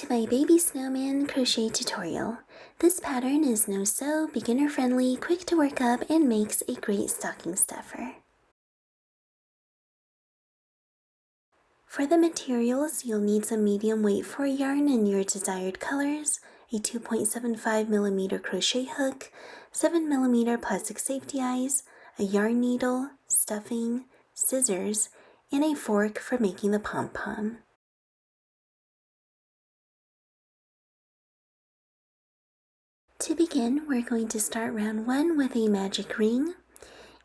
to my Baby Snowman crochet tutorial. This pattern is no-sew, beginner-friendly, quick to work up, and makes a great stocking stuffer. For the materials, you'll need some medium weight four yarn in your desired colors, a 2.75mm crochet hook, 7mm plastic safety eyes, a yarn needle, stuffing, scissors, and a fork for making the Pom Pom. To begin, we're going to start round 1 with a magic ring.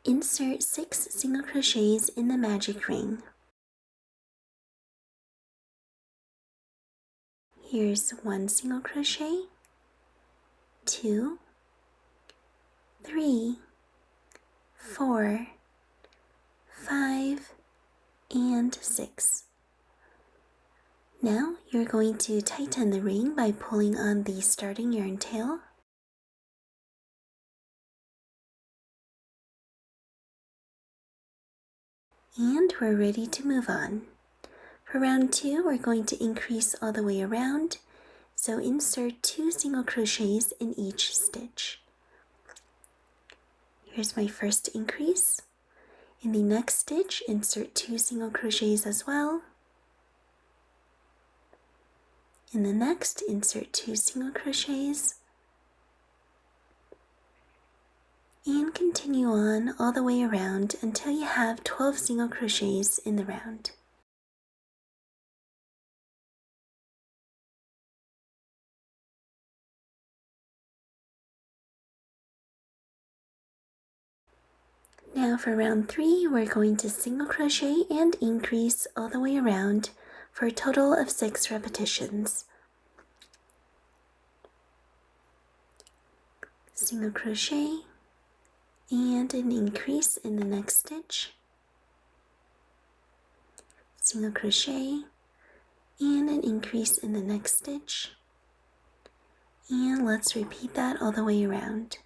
Insert 6 single crochets in the magic ring. Here's 1 single crochet, 2, 3, 4, 5, and 6. Now you're going to tighten the ring by pulling on the starting yarn tail. And we're ready to move on. For round 2, we're going to increase all the way around, so insert 2 single crochets in each stitch. Here's my first increase. In the next stitch, insert 2 single crochets as well. In the next, insert 2 single crochets. And continue on all the way around until you have 12 single crochets in the round. Now for round 3, we're going to single crochet and increase all the way around for a total of 6 repetitions. Single crochet and an increase in the next stitch, single crochet and an increase in the next stitch, and let's repeat that all the way around.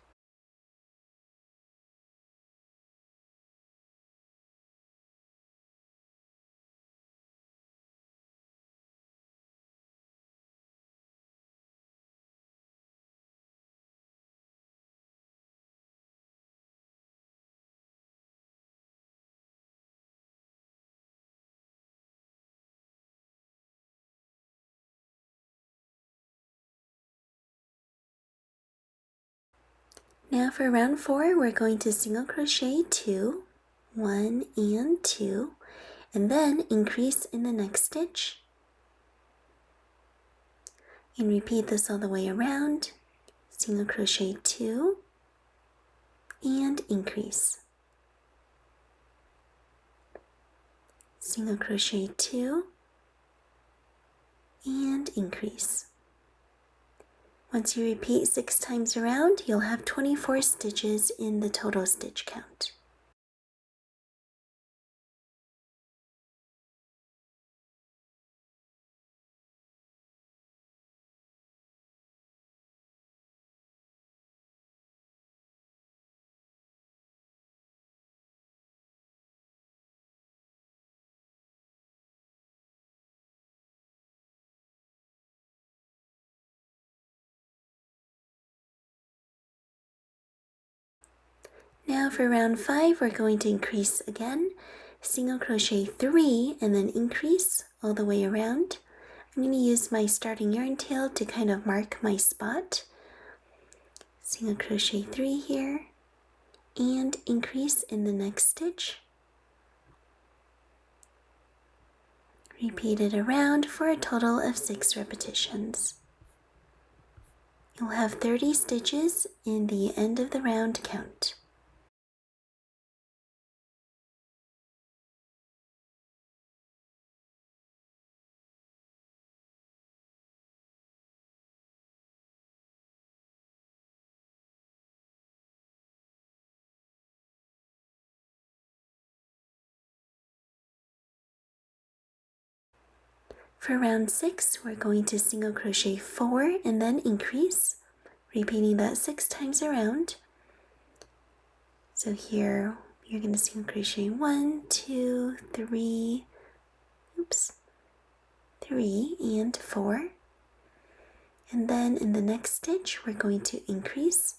Now for round 4, we're going to single crochet 2, 1 and 2, and then increase in the next stitch. And repeat this all the way around, single crochet 2, and increase. Single crochet 2, and increase. Once you repeat 6 times around, you'll have 24 stitches in the total stitch count. Now for round 5, we're going to increase again, single crochet 3 and then increase all the way around. I'm going to use my starting yarn tail to kind of mark my spot. Single crochet 3 here and increase in the next stitch. Repeat it around for a total of 6 repetitions. You'll have 30 stitches in the end of the round count. For round 6, we're going to single crochet 4 and then increase, repeating that 6 times around. So here you're going to single crochet 1, 2, 3, 3 and 4, And then in the next stitch, we're going to increase.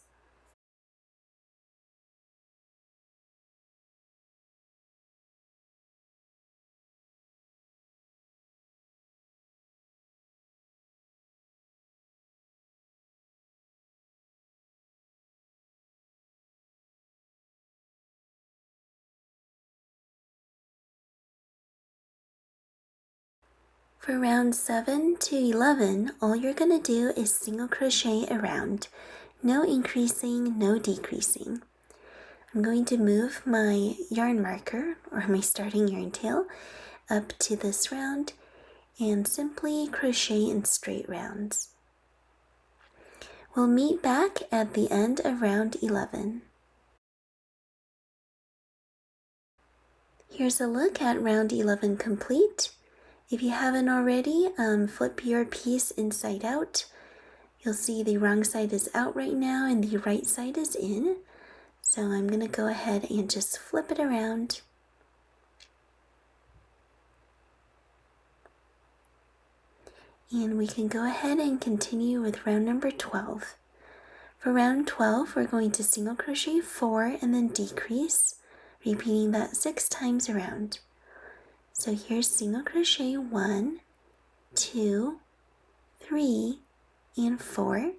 For round 7 to 11, all you're going to do is single crochet around. No increasing, no decreasing. I'm going to move my yarn marker, or my starting yarn tail, up to this round and simply crochet in straight rounds. We'll meet back at the end of round 11. Here's a look at round 11 complete. If you haven't already, flip your piece inside out. You'll see the wrong side is out right now and the right side is in. So I'm going to go ahead and just flip it around. And we can go ahead and continue with round number 12. For round 12, we're going to single crochet 4 and then decrease, repeating that 6 times around. So here's single crochet 1, 2, 3, and 4.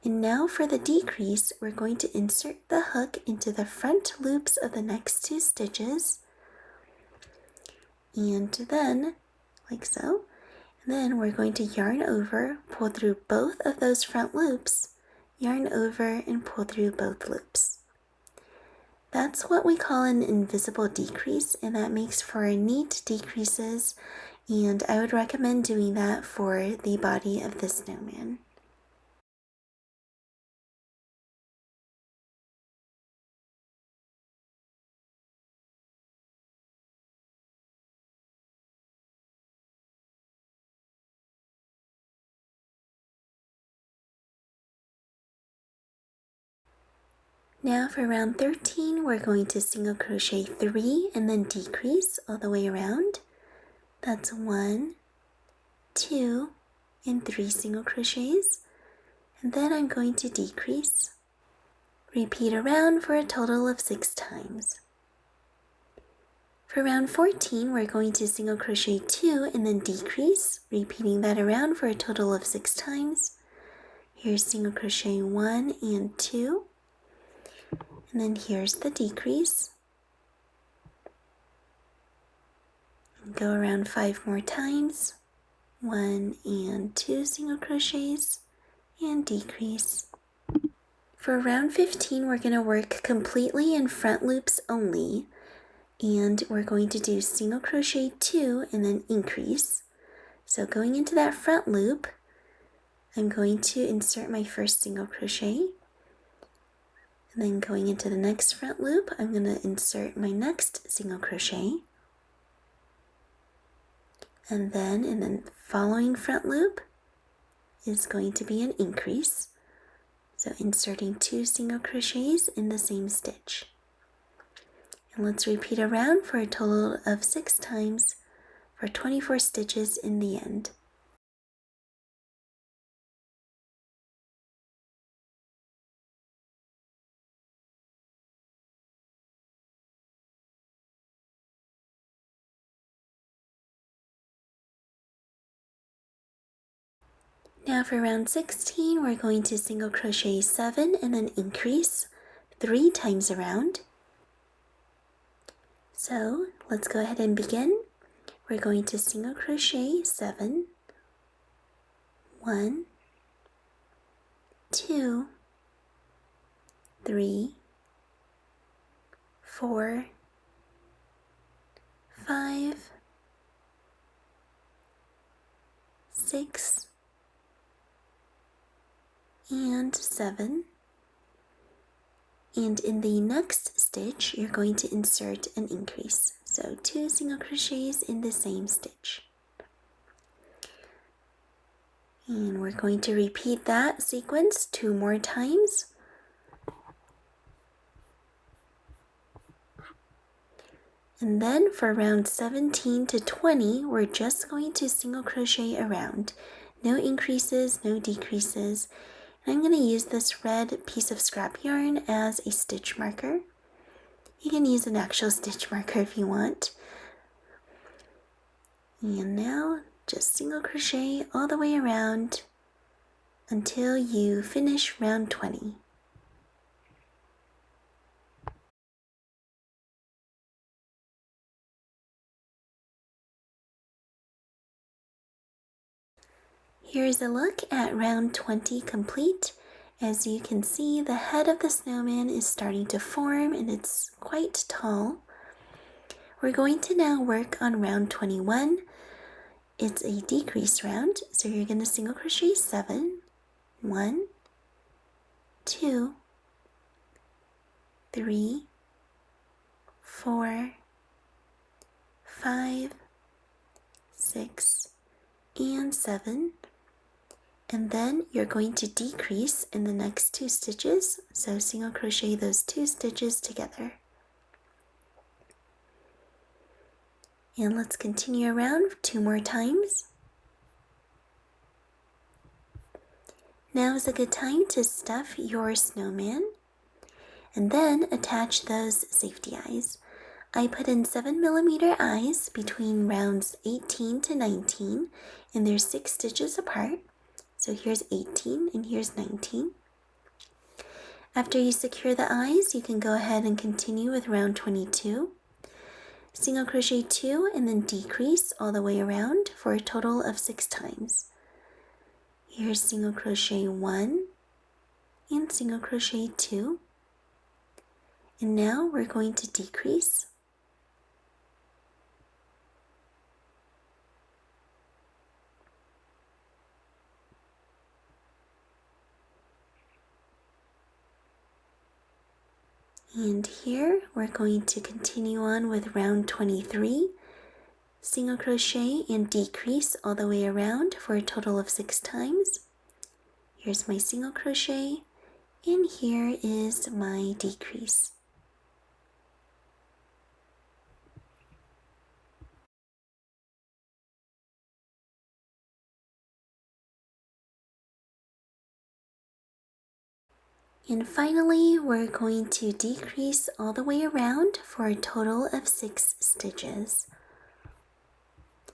And now for the decrease, we're going to insert the hook into the front loops of the next 2 stitches. And then, like so. And then we're going to yarn over, pull through both of those front loops, yarn over and pull through both loops. That's what we call an invisible decrease, and that makes for neat decreases, and I would recommend doing that for the body of the snowman. Now for round 13, we're going to single crochet 3 and then decrease all the way around. That's 1, 2, and 3 single crochets. And then I'm going to decrease. Repeat around for a total of 6 times. For round 14, we're going to single crochet 2 and then decrease, repeating that around for a total of 6 times. Here's single crochet 1 and 2. And then here's the decrease. Go around 5 more times. 1 and 2 single crochets and decrease. For round 15, we're going to work completely in front loops only. And we're going to do single crochet 2 and then increase. So going into that front loop, I'm going to insert my first single crochet. And then going into the next front loop, I'm going to insert my next single crochet. And then in the following front loop is going to be an increase. So inserting 2 single crochets in the same stitch. And let's repeat around for a total of 6 times for 24 stitches in the end. Now for round 16, we're going to single crochet 7 and then increase 3 times around. So let's go ahead and begin. We're going to single crochet 7, 1, 2, 3, 4, 5, 6, and 7. And in the next stitch, you're going to insert an increase. So 2 single crochets in the same stitch. And we're going to repeat that sequence 2 more times. And then for round 17 to 20, we're just going to single crochet around. No increases, no decreases. And I'm going to use this red piece of scrap yarn as a stitch marker. You can use an actual stitch marker if you want. And now just single crochet all the way around until you finish round 20. Here's a look at round 20 complete. As you can see, the head of the snowman is starting to form and it's quite tall. We're going to now work on round 21. It's a decrease round, so you're going to single crochet 7, 1, 2, 3, 4, 5, 6, and 7. And then you're going to decrease in the next 2 stitches, so single crochet those 2 stitches together. And let's continue around 2 more times. Now is a good time to stuff your snowman and then attach those safety eyes. I put in 7mm eyes between rounds 18 to 19, and they're 6 stitches apart. So here's 18 and here's 19. After you secure the eyes, you can go ahead and continue with round 22. Single crochet 2 and then decrease all the way around for a total of 6 times. Here's single crochet 1 and single crochet 2. And now we're going to decrease. And here we're going to continue on with round 23. Single crochet and decrease all the way around for a total of 6 times. Here's my single crochet, and here is my decrease. And finally, we're going to decrease all the way around for a total of 6 stitches.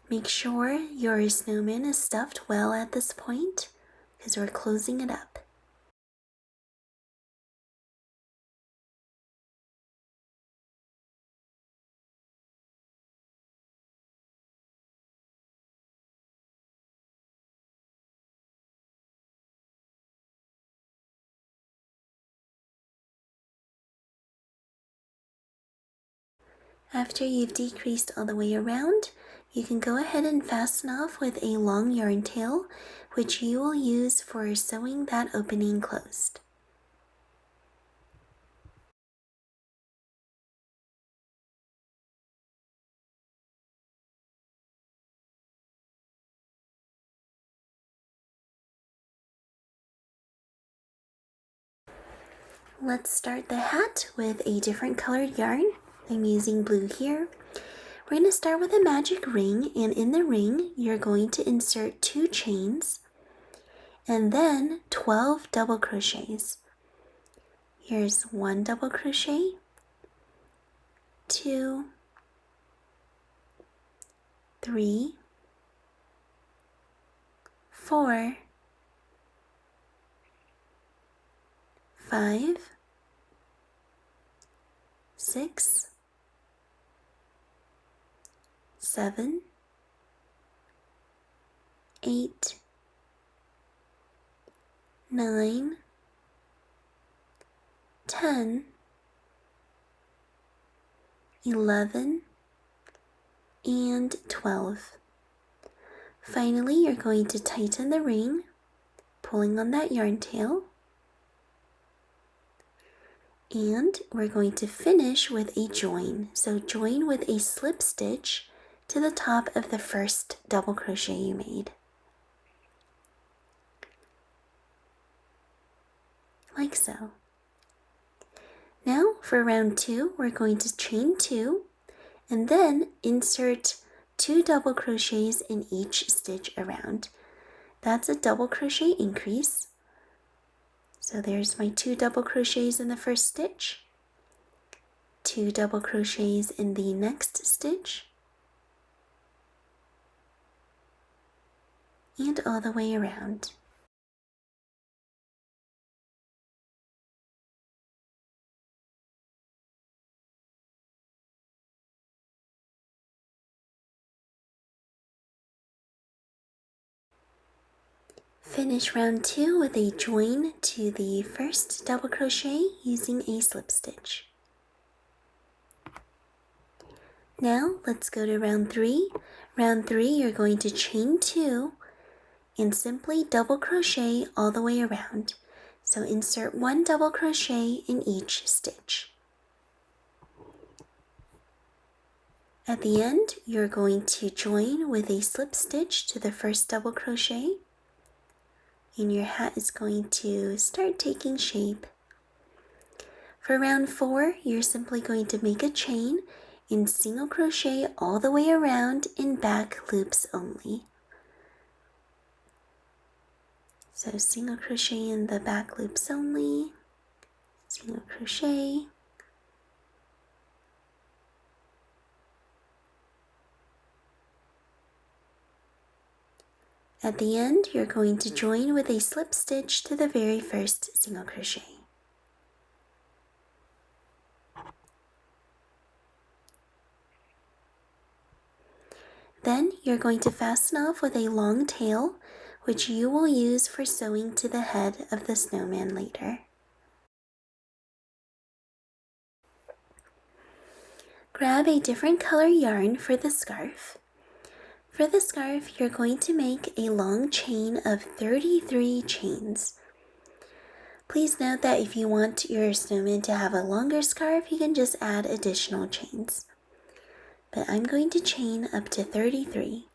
Make sure your snowman is stuffed well at this point, because we're closing it up. After you've decreased all the way around, you can go ahead and fasten off with a long yarn tail, which you will use for sewing that opening closed. Let's start the hat with a different colored yarn. I'm using blue here. We're going to start with a magic ring, and in the ring you're going to insert 2 chains and then 12 double crochets. Here's 1 double crochet, 2, 3, 4, 5, 6, 7, 8, 9, 10, 11, and 12. Finally, you're going to tighten the ring, pulling on that yarn tail. And we're going to finish with a join. So join with a slip stitch to the top of the first double crochet you made. Like so. Now for round 2, we're going to chain 2 and then insert 2 double crochets in each stitch around. that's a double crochet increase. So there's my 2 double crochets in the first stitch, 2 double crochets in the next stitch, and all the way around. Finish round 2 with a join to the first double crochet using a slip stitch. Now let's go to round 3. Round 3, you're going to chain 2 and simply double crochet all the way around. So insert 1 double crochet in each stitch. At the end, you're going to join with a slip stitch to the first double crochet, and your hat is going to start taking shape. For round 4, you're simply going to make a chain and single crochet all the way around in back loops only. So single crochet in the back loops only, single crochet, at the end, you're going to join with a slip stitch to the very first single crochet. Then you're going to fasten off with a long tail, which you will use for sewing to the head of the snowman later. Grab a different color yarn for the scarf. For the scarf, you're going to make a long chain of 33 chains. Please note that if you want your snowman to have a longer scarf, you can just add additional chains. But I'm going to chain up to 33.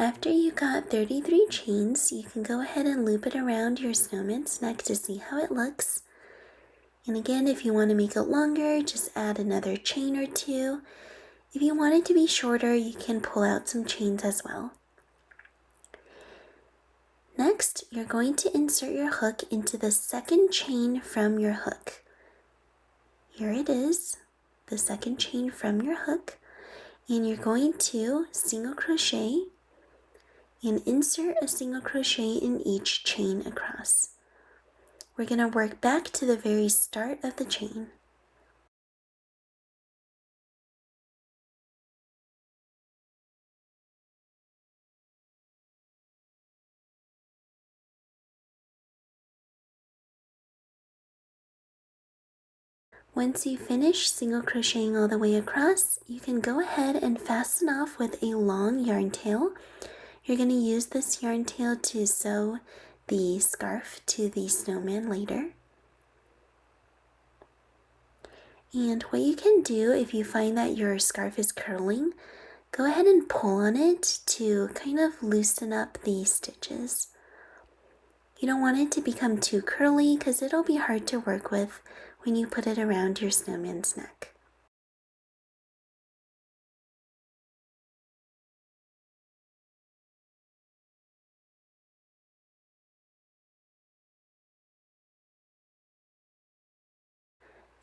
After you got 33 chains, you can go ahead and loop it around your snowman's neck to see how it looks. And again, if you want to make it longer, just add another chain or 2. If you want it to be shorter, you can pull out some chains as well. Next, you're going to insert your hook into the second chain from your hook. Here it is, the second chain from your hook, and you're going to single crochet and insert a single crochet in each chain across. We're going to work back to the very start of the chain. Once you finish single crocheting all the way across, you can go ahead and fasten off with a long yarn tail. You're going to use this yarn tail to sew the scarf to the snowman later. And what you can do if you find that your scarf is curling, go ahead and pull on it to kind of loosen up the stitches. You don't want it to become too curly because it'll be hard to work with when you put it around your snowman's neck.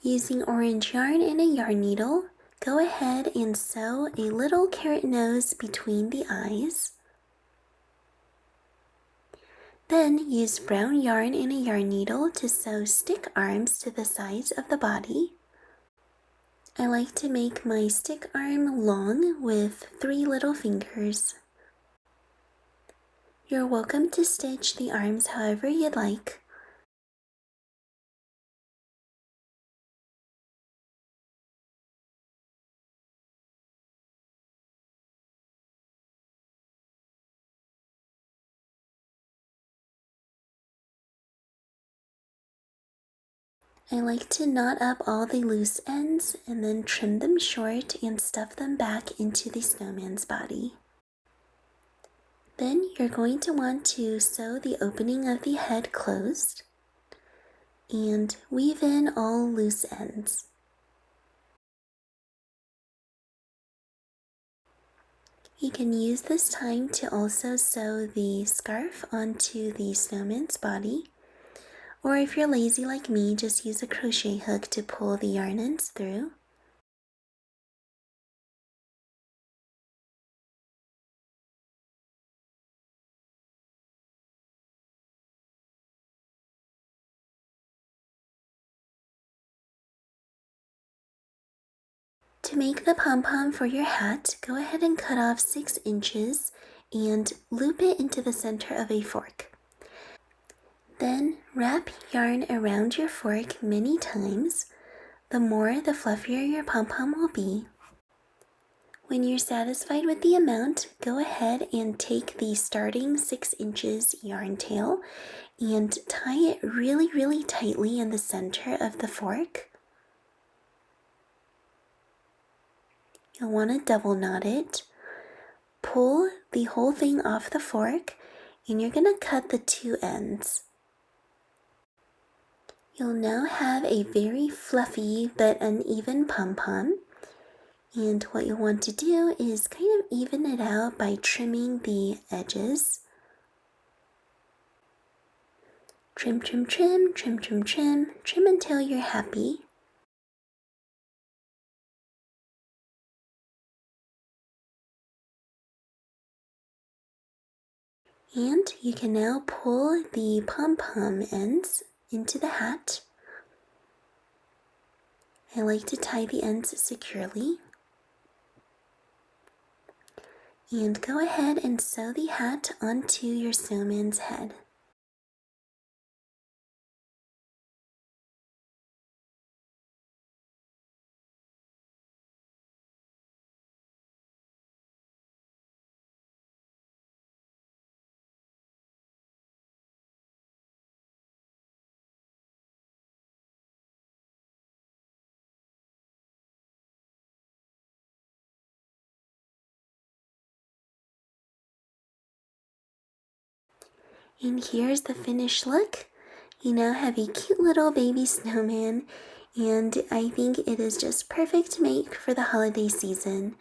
Using orange yarn and a yarn needle, go ahead and sew a little carrot nose between the eyes. Then use brown yarn and a yarn needle to sew stick arms to the sides of the body. I like to make my stick arm long with 3 little fingers. You're welcome to stitch the arms however you'd like. I like to knot up all the loose ends and then trim them short and stuff them back into the snowman's body. Then you're going to want to sew the opening of the head closed and weave in all loose ends. You can use this time to also sew the scarf onto the snowman's body, or if you're lazy like me, just use a crochet hook to pull the yarn ends through. To make the pom-pom for your hat, go ahead and cut off 6 inches and loop it into the center of a fork. Then wrap yarn around your fork many times. The more, the fluffier your pom-pom will be. When you're satisfied with the amount, go ahead and take the starting 6 inches yarn tail and tie it really tightly in the center of the fork. You'll want to double knot it. Pull the whole thing off the fork and you're going to cut the 2 ends. You'll now have a very fluffy but uneven pom-pom. And what you'll want to do is kind of even it out by trimming the edges. Trim, trim, trim, trim, trim, trim, trim until you're happy. And you can now pull the pom-pom ends into the hat. I like to tie the ends securely. And go ahead and sew the hat onto your snowman's head. And here's the finished look. You now have a cute little baby snowman, and I think it is just perfect to make for the holiday season.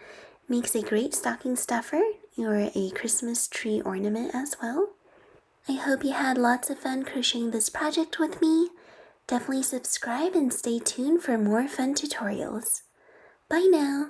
Makes a great stocking stuffer or a Christmas tree ornament as well. I hope you had lots of fun crocheting this project with me. Definitely subscribe and stay tuned for more fun tutorials. Bye now!